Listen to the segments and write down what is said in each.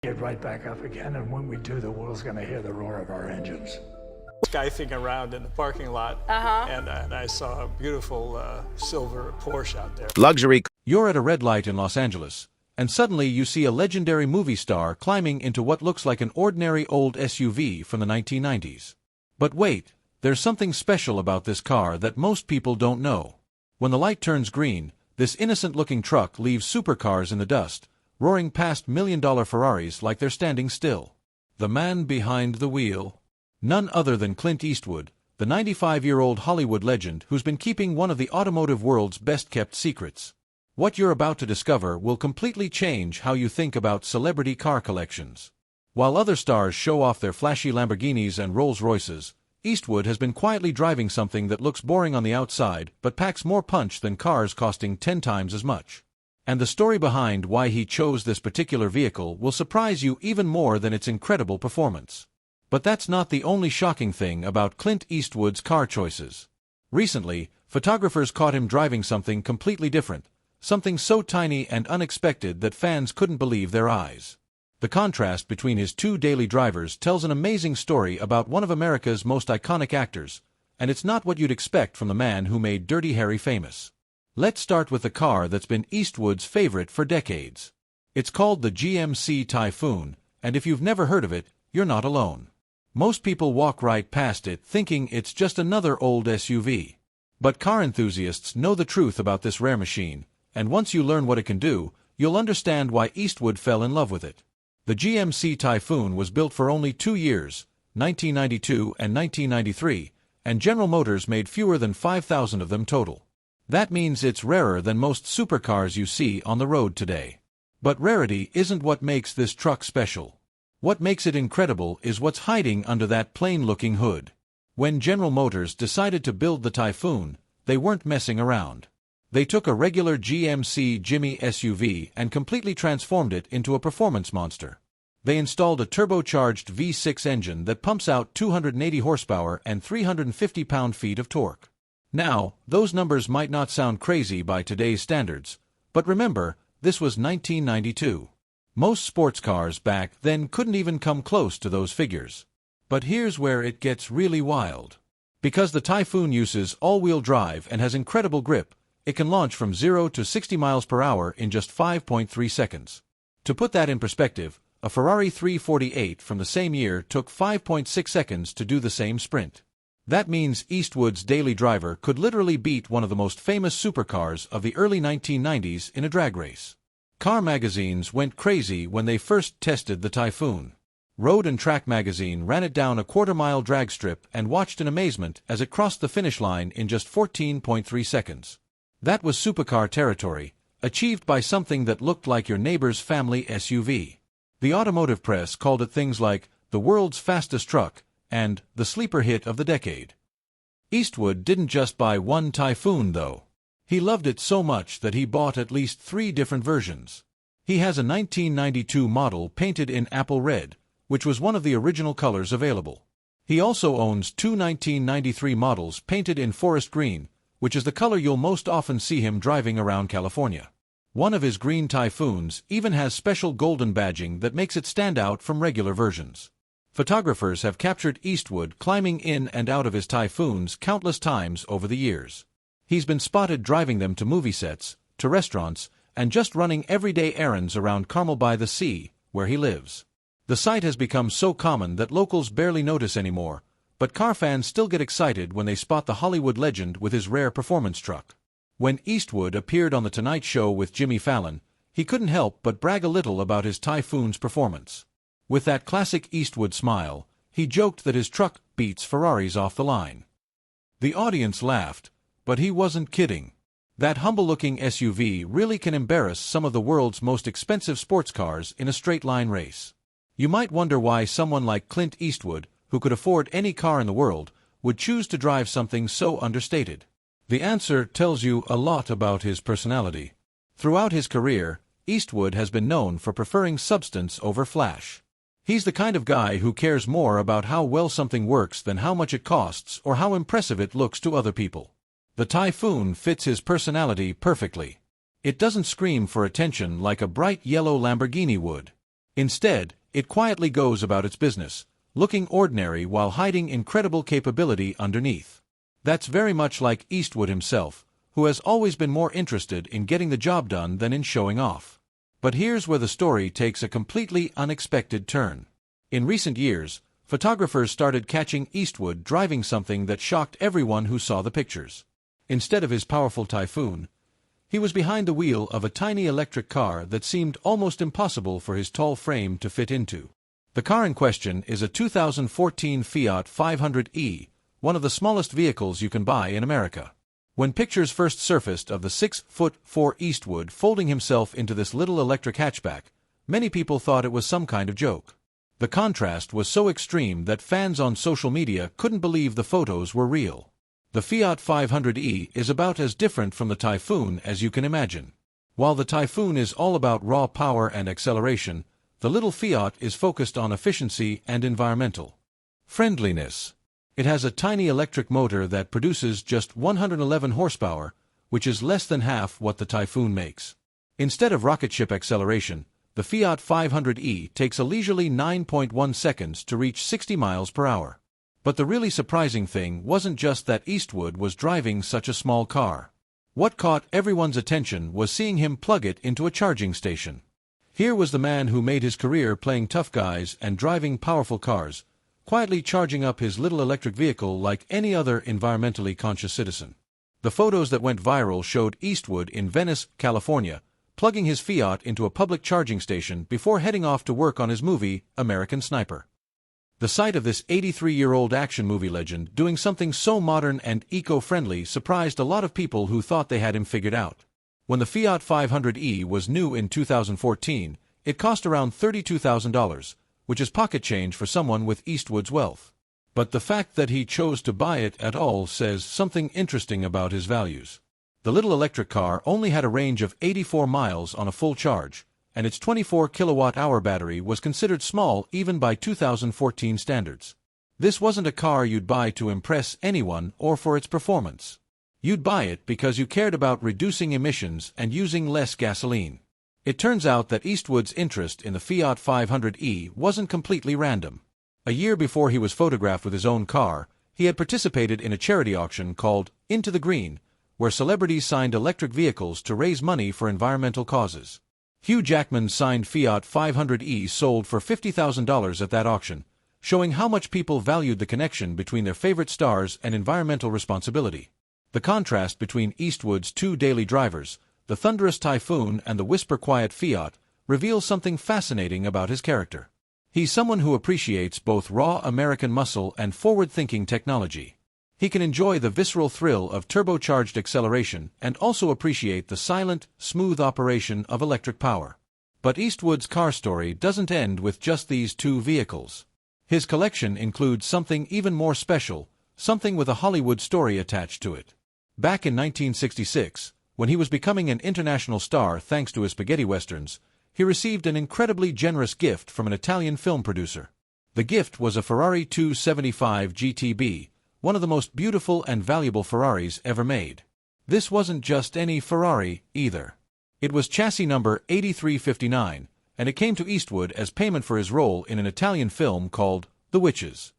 get right back up again, and when we do, the world's going to hear the roar of our engines. Skything around in the parking lot, and I saw a beautiful silver Porsche out there. Luxury. You're at a red light in Los Angeles, and suddenly you see a legendary movie star climbing into what looks like an ordinary old SUV from the 1990s. But wait, there's something special about this car that most people don't know. When the light turns green, this innocent-looking truck leaves supercars in the dust, roaring past million-dollar Ferraris like they're standing still. The man behind the wheel? None other than Clint Eastwood, the 95-year-old Hollywood legend who's been keeping one of the automotive world's best-kept secrets. What you're about to discover will completely change how you think about celebrity car collections. While other stars show off their flashy Lamborghinis and Rolls-Royces, Eastwood has been quietly driving something that looks boring on the outside but packs more punch than cars costing 10 times as much. And the story behind why he chose this particular vehicle will surprise you even more than its incredible performance. But that's not the only shocking thing about Clint Eastwood's car choices. Recently, photographers caught him driving something completely different, something so tiny and unexpected that fans couldn't believe their eyes. The contrast between his two daily drivers tells an amazing story about one of America's most iconic actors, and it's not what you'd expect from the man who made Dirty Harry famous. Let's start with the car that's been Eastwood's favorite for decades. It's called the GMC Typhoon, and if you've never heard of it, you're not alone. Most people walk right past it thinking it's just another old SUV. But car enthusiasts know the truth about this rare machine, and once you learn what it can do, you'll understand why Eastwood fell in love with it. The GMC Typhoon was built for only 2 years, 1992 and 1993, and General Motors made fewer than 5,000 of them total. That means it's rarer than most supercars you see on the road today. But rarity isn't what makes this truck special. What makes it incredible is what's hiding under that plain-looking hood. When General Motors decided to build the Typhoon, they weren't messing around. They took a regular GMC Jimmy SUV and completely transformed it into a performance monster. They installed a turbocharged V6 engine that pumps out 280 horsepower and 350 pound-feet of torque. Now, those numbers might not sound crazy by today's standards, but remember, this was 1992. Most sports cars back then couldn't even come close to those figures. But here's where it gets really wild. Because the Typhoon uses all-wheel drive and has incredible grip, it can launch from 0 to 60 miles per hour in just 5.3 seconds. To put that in perspective, a Ferrari 348 from the same year took 5.6 seconds to do the same sprint. That means Eastwood's daily driver could literally beat one of the most famous supercars of the early 1990s in a drag race. Car magazines went crazy when they first tested the Typhoon. Road and Track magazine ran it down a quarter-mile drag strip and watched in amazement as it crossed the finish line in just 14.3 seconds. That was supercar territory, achieved by something that looked like your neighbor's family SUV. The automotive press called it things like the world's fastest truck and the sleeper hit of the decade. Eastwood didn't just buy one Typhoon, though. He loved it so much that he bought at least 3 different versions. He has a 1992 model painted in apple red, which was one of the original colors available. He also owns 2 1993 models painted in forest green, which is the color you'll most often see him driving around California. One of his green Typhoons even has special golden badging that makes it stand out from regular versions. Photographers have captured Eastwood climbing in and out of his Typhoons countless times over the years. He's been spotted driving them to movie sets, to restaurants, and just running everyday errands around Carmel by the Sea, where he lives. The sight has become so common that locals barely notice anymore, but car fans still get excited when they spot the Hollywood legend with his rare performance truck. When Eastwood appeared on The Tonight Show with Jimmy Fallon, he couldn't help but brag a little about his Typhoon's performance. With that classic Eastwood smile, he joked that his truck beats Ferraris off the line. The audience laughed, but he wasn't kidding. That humble-looking SUV really can embarrass some of the world's most expensive sports cars in a straight-line race. You might wonder why someone like Clint Eastwood, who could afford any car in the world, would choose to drive something so understated. The answer tells you a lot about his personality. Throughout his career, Eastwood has been known for preferring substance over flash. He's the kind of guy who cares more about how well something works than how much it costs or how impressive it looks to other people. The Typhoon fits his personality perfectly. It doesn't scream for attention like a bright yellow Lamborghini would. Instead, it quietly goes about its business, looking ordinary while hiding incredible capability underneath. That's very much like Eastwood himself, who has always been more interested in getting the job done than in showing off. But here's where the story takes a completely unexpected turn. In recent years, photographers started catching Eastwood driving something that shocked everyone who saw the pictures. Instead of his powerful Typhoon, he was behind the wheel of a tiny electric car that seemed almost impossible for his tall frame to fit into. The car in question is a 2014 Fiat 500e, one of the smallest vehicles you can buy in America. When pictures first surfaced of the 6'4" Eastwood folding himself into this little electric hatchback, many people thought it was some kind of joke. The contrast was so extreme that fans on social media couldn't believe the photos were real. The Fiat 500e is about as different from the Typhoon as you can imagine. While the Typhoon is all about raw power and acceleration, the little Fiat is focused on efficiency and environmental friendliness. It has a tiny electric motor that produces just 111 horsepower, which is less than half what the Typhoon makes. Instead of rocket ship acceleration, the Fiat 500e takes a leisurely 9.1 seconds to reach 60 miles per hour. But the really surprising thing wasn't just that Eastwood was driving such a small car. What caught everyone's attention was seeing him plug it into a charging station. Here was the man who made his career playing tough guys and driving powerful cars, quietly charging up his little electric vehicle like any other environmentally conscious citizen. The photos that went viral showed Eastwood in Venice, California, plugging his Fiat into a public charging station before heading off to work on his movie, American Sniper. The sight of this 83-year-old action movie legend doing something so modern and eco-friendly surprised a lot of people who thought they had him figured out. When the Fiat 500e was new in 2014, it cost around $32,000, which is pocket change for someone with Eastwood's wealth. But the fact that he chose to buy it at all says something interesting about his values. The little electric car only had a range of 84 miles on a full charge, and its 24 kilowatt-hour battery was considered small even by 2014 standards. This wasn't a car you'd buy to impress anyone or for its performance. You'd buy it because you cared about reducing emissions and using less gasoline. It turns out that Eastwood's interest in the Fiat 500e wasn't completely random. A year before he was photographed with his own car, he had participated in a charity auction called Into the Green, where celebrities signed electric vehicles to raise money for environmental causes. Hugh Jackman's signed Fiat 500e sold for $50,000 at that auction, showing how much people valued the connection between their favorite stars and environmental responsibility. The contrast between Eastwood's two daily drivers, the thunderous Typhoon and the whisper-quiet Fiat, reveals something fascinating about his character. He's someone who appreciates both raw American muscle and forward-thinking technology. He can enjoy the visceral thrill of turbocharged acceleration and also appreciate the silent, smooth operation of electric power. But Eastwood's car story doesn't end with just these two vehicles. His collection includes something even more special, something with a Hollywood story attached to it. Back in 1966, when he was becoming an international star thanks to his spaghetti westerns, he received an incredibly generous gift from an Italian film producer. The gift was a Ferrari 275 GTB, one of the most beautiful and valuable Ferraris ever made. This wasn't just any Ferrari, either. It was chassis number 8359, and it came to Eastwood as payment for his role in an Italian film called The Witches.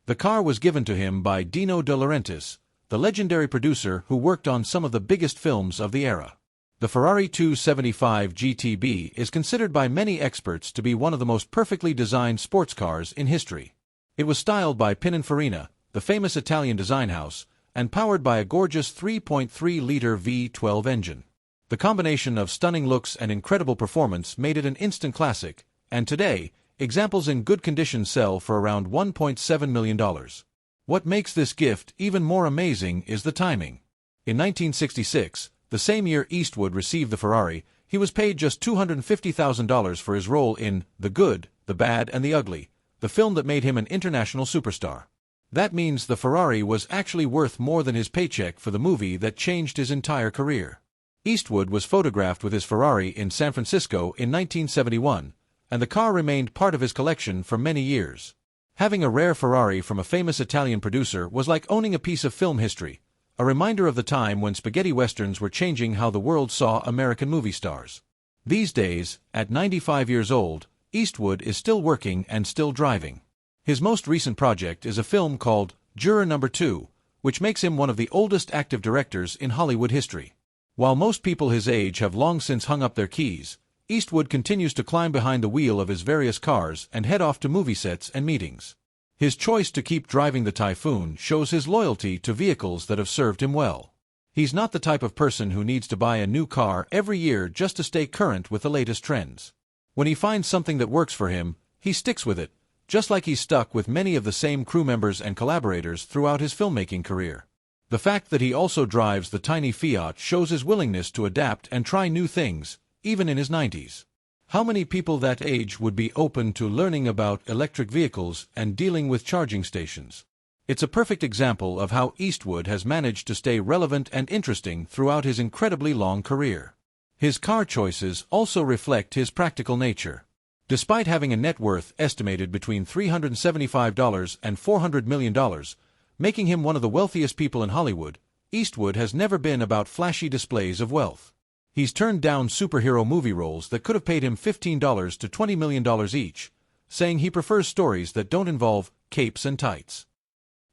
The car was given to him by Dino De Laurentiis, the legendary producer who worked on some of the biggest films of the era. The Ferrari 275 GTB is considered by many experts to be one of the most perfectly designed sports cars in history. It was styled by Pininfarina, the famous Italian design house, and powered by a gorgeous 3.3-liter V12 engine. The combination of stunning looks and incredible performance made it an instant classic, and today, examples in good condition sell for around $1.7 million. What makes this gift even more amazing is the timing. In 1966, the same year Eastwood received the Ferrari, he was paid just $250,000 for his role in The Good, the Bad, and the Ugly, the film that made him an international superstar. That means the Ferrari was actually worth more than his paycheck for the movie that changed his entire career. Eastwood was photographed with his Ferrari in San Francisco in 1971, and the car remained part of his collection for many years. Having a rare Ferrari from a famous Italian producer was like owning a piece of film history, a reminder of the time when spaghetti westerns were changing how the world saw American movie stars. These days, at 95 years old, Eastwood is still working and still driving. His most recent project is a film called Juror Number 2, which makes him one of the oldest active directors in Hollywood history. While most people his age have long since hung up their keys, Eastwood continues to climb behind the wheel of his various cars and head off to movie sets and meetings. His choice to keep driving the Typhoon shows his loyalty to vehicles that have served him well. He's not the type of person who needs to buy a new car every year just to stay current with the latest trends. When he finds something that works for him, he sticks with it, just like he's stuck with many of the same crew members and collaborators throughout his filmmaking career. The fact that he also drives the tiny Fiat shows his willingness to adapt and try new things, even in his 90s. How many people that age would be open to learning about electric vehicles and dealing with charging stations? It's a perfect example of how Eastwood has managed to stay relevant and interesting throughout his incredibly long career. His car choices also reflect his practical nature. Despite having a net worth estimated between $375 and $400 million, making him one of the wealthiest people in Hollywood, Eastwood has never been about flashy displays of wealth. He's turned down superhero movie roles that could have paid him $15 to $20 million each, saying he prefers stories that don't involve capes and tights.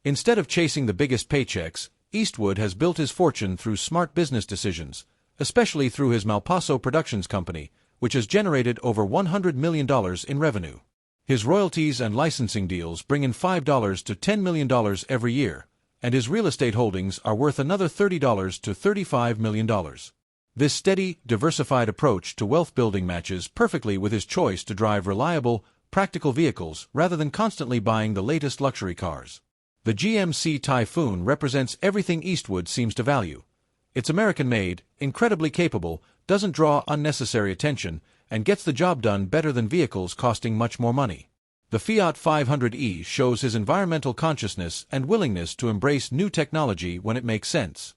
Instead of chasing the biggest paychecks, Eastwood has built his fortune through smart business decisions, especially through his Malpaso Productions company, which has generated over $100 million in revenue. His royalties and licensing deals bring in $5 to $10 million every year, and his real estate holdings are worth another $30 to $35 million. This steady, diversified approach to wealth building matches perfectly with his choice to drive reliable, practical vehicles rather than constantly buying the latest luxury cars. The GMC Typhoon represents everything Eastwood seems to value. It's American-made, incredibly capable, doesn't draw unnecessary attention, and gets the job done better than vehicles costing much more money. The Fiat 500e shows his environmental consciousness and willingness to embrace new technology when it makes sense.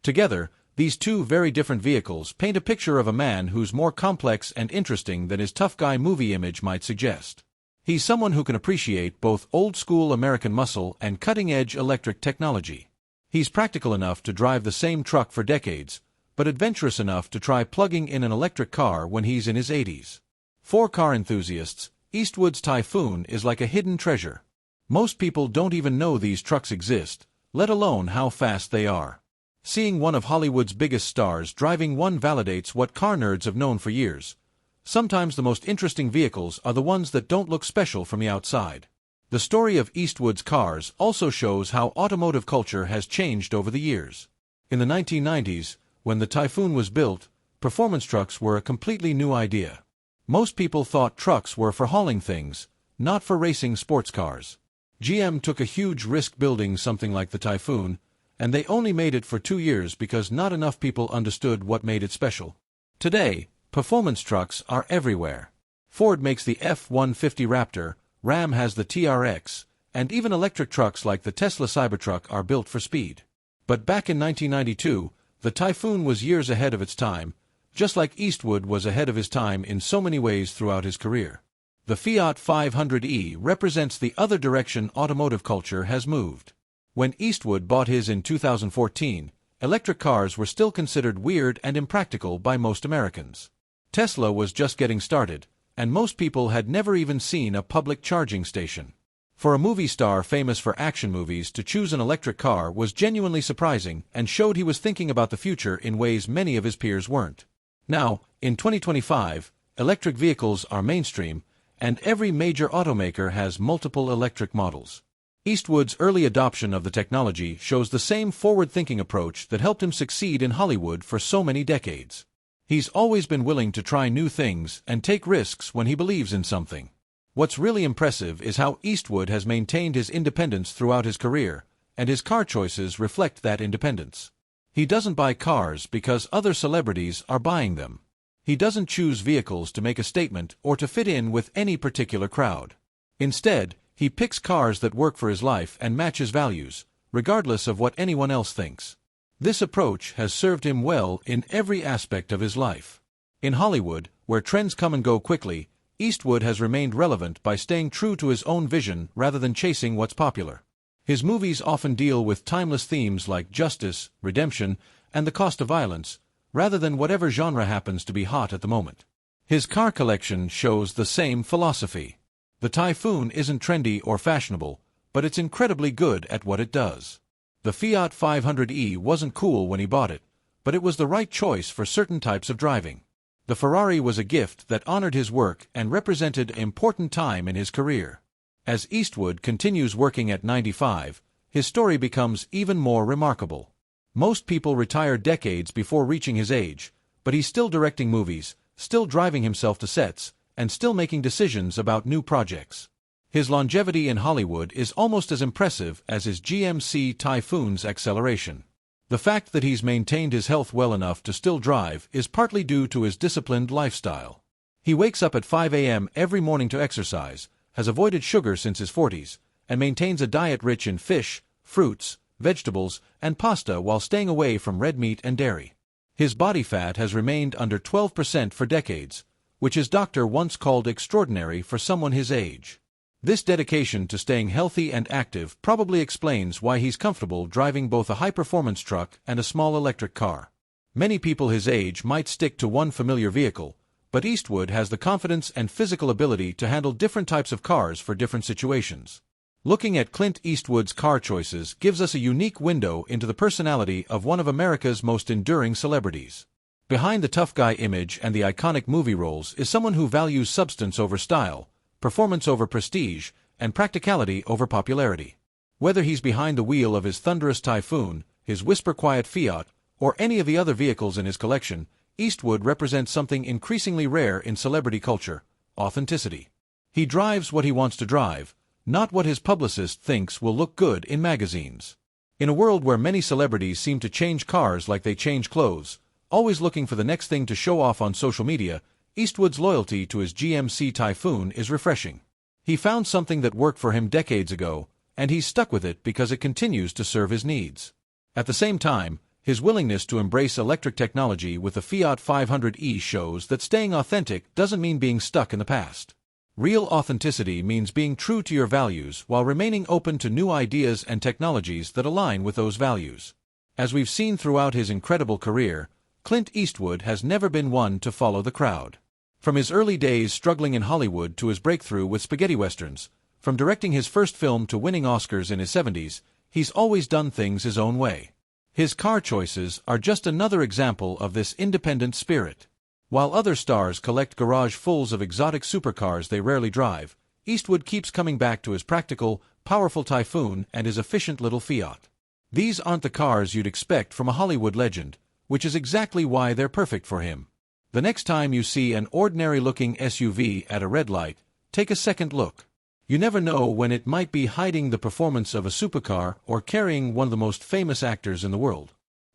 Together, these two very different vehicles paint a picture of a man who's more complex and interesting than his tough guy movie image might suggest. He's someone who can appreciate both old-school American muscle and cutting-edge electric technology. He's practical enough to drive the same truck for decades, but adventurous enough to try plugging in an electric car when he's in his 80s. For car enthusiasts, Eastwood's Typhoon is like a hidden treasure. Most people don't even know these trucks exist, let alone how fast they are. Seeing one of Hollywood's biggest stars driving one validates what car nerds have known for years. Sometimes the most interesting vehicles are the ones that don't look special from the outside. The story of Eastwood's cars also shows how automotive culture has changed over the years. In the 1990s, when the Typhoon was built, performance trucks were a completely new idea. Most people thought trucks were for hauling things, not for racing sports cars. GM took a huge risk building something like the Typhoon, and they only made it for 2 years because not enough people understood what made it special. Today, performance trucks are everywhere. Ford makes the F-150 Raptor, Ram has the TRX, and even electric trucks like the Tesla Cybertruck are built for speed. But back in 1992, the Typhoon was years ahead of its time, just like Eastwood was ahead of his time in so many ways throughout his career. The Fiat 500e represents the other direction automotive culture has moved. When Eastwood bought his in 2014, electric cars were still considered weird and impractical by most Americans. Tesla was just getting started, and most people had never even seen a public charging station. For a movie star famous for action movies to choose an electric car was genuinely surprising and showed he was thinking about the future in ways many of his peers weren't. Now, in 2025, electric vehicles are mainstream, and every major automaker has multiple electric models. Eastwood's early adoption of the technology shows the same forward-thinking approach that helped him succeed in Hollywood for so many decades. He's always been willing to try new things and take risks when he believes in something. What's really impressive is how Eastwood has maintained his independence throughout his career, and his car choices reflect that independence. He doesn't buy cars because other celebrities are buying them. He doesn't choose vehicles to make a statement or to fit in with any particular crowd. Instead, he picks cars that work for his life and match his values, regardless of what anyone else thinks. This approach has served him well in every aspect of his life. In Hollywood, where trends come and go quickly, Eastwood has remained relevant by staying true to his own vision rather than chasing what's popular. His movies often deal with timeless themes like justice, redemption, and the cost of violence, rather than whatever genre happens to be hot at the moment. His car collection shows the same philosophy. The Typhoon isn't trendy or fashionable, but it's incredibly good at what it does. The Fiat 500e wasn't cool when he bought it, but it was the right choice for certain types of driving. The Ferrari was a gift that honored his work and represented an important time in his career. As Eastwood continues working at 95, his story becomes even more remarkable. Most people retire decades before reaching his age, but he's still directing movies, still driving himself to sets, and still making decisions about new projects. His longevity in Hollywood is almost as impressive as his GMC Typhoon's acceleration. The fact that he's maintained his health well enough to still drive is partly due to his disciplined lifestyle. He wakes up at 5 a.m. every morning to exercise, has avoided sugar since his 40s, and maintains a diet rich in fish, fruits, vegetables, and pasta while staying away from red meat and dairy. His body fat has remained under 12% for decades, which his doctor once called extraordinary for someone his age. This dedication to staying healthy and active probably explains why he's comfortable driving both a high-performance truck and a small electric car. Many people his age might stick to one familiar vehicle, but Eastwood has the confidence and physical ability to handle different types of cars for different situations. Looking at Clint Eastwood's car choices gives us a unique window into the personality of one of America's most enduring celebrities. Behind the tough guy image and the iconic movie roles is someone who values substance over style, performance over prestige, and practicality over popularity. Whether he's behind the wheel of his thunderous Typhoon, his whisper-quiet Fiat, or any of the other vehicles in his collection, Eastwood represents something increasingly rare in celebrity culture: authenticity. He drives what he wants to drive, not what his publicist thinks will look good in magazines. In a world where many celebrities seem to change cars like they change clothes, always looking for the next thing to show off on social media, Eastwood's loyalty to his GMC Typhoon is refreshing. He found something that worked for him decades ago, and he's stuck with it because it continues to serve his needs. At the same time, his willingness to embrace electric technology with the Fiat 500e shows that staying authentic doesn't mean being stuck in the past. Real authenticity means being true to your values while remaining open to new ideas and technologies that align with those values. As we've seen throughout his incredible career, Clint Eastwood has never been one to follow the crowd. From his early days struggling in Hollywood to his breakthrough with spaghetti westerns, from directing his first film to winning Oscars in his 70s, he's always done things his own way. His car choices are just another example of this independent spirit. While other stars collect garage-fulls of exotic supercars they rarely drive, Eastwood keeps coming back to his practical, powerful Typhoon and his efficient little Fiat. These aren't the cars you'd expect from a Hollywood legend, which is exactly why they're perfect for him. The next time you see an ordinary-looking SUV at a red light, take a second look. You never know when it might be hiding the performance of a supercar or carrying one of the most famous actors in the world.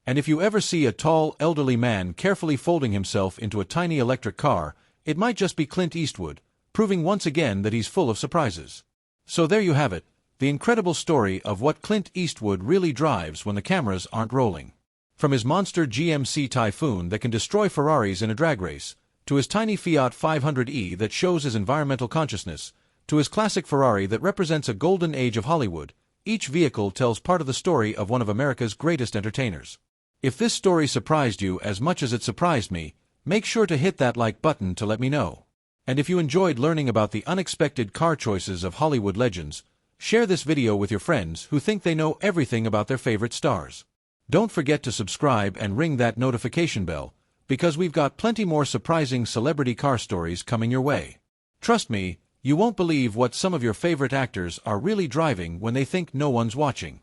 And if you ever see a tall, elderly man carefully folding himself into a tiny electric car, it might just be Clint Eastwood, proving once again that he's full of surprises. So there you have it, the incredible story of what Clint Eastwood really drives when the cameras aren't rolling. From his monster GMC Typhoon that can destroy Ferraris in a drag race, to his tiny Fiat 500e that shows his environmental consciousness, to his classic Ferrari that represents a golden age of Hollywood, each vehicle tells part of the story of one of America's greatest entertainers. If this story surprised you as much as it surprised me, make sure to hit that like button to let me know. And if you enjoyed learning about the unexpected car choices of Hollywood legends, share this video with your friends who think they know everything about their favorite stars. Don't forget to subscribe and ring that notification bell, because we've got plenty more surprising celebrity car stories coming your way. Trust me, you won't believe what some of your favorite actors are really driving when they think no one's watching.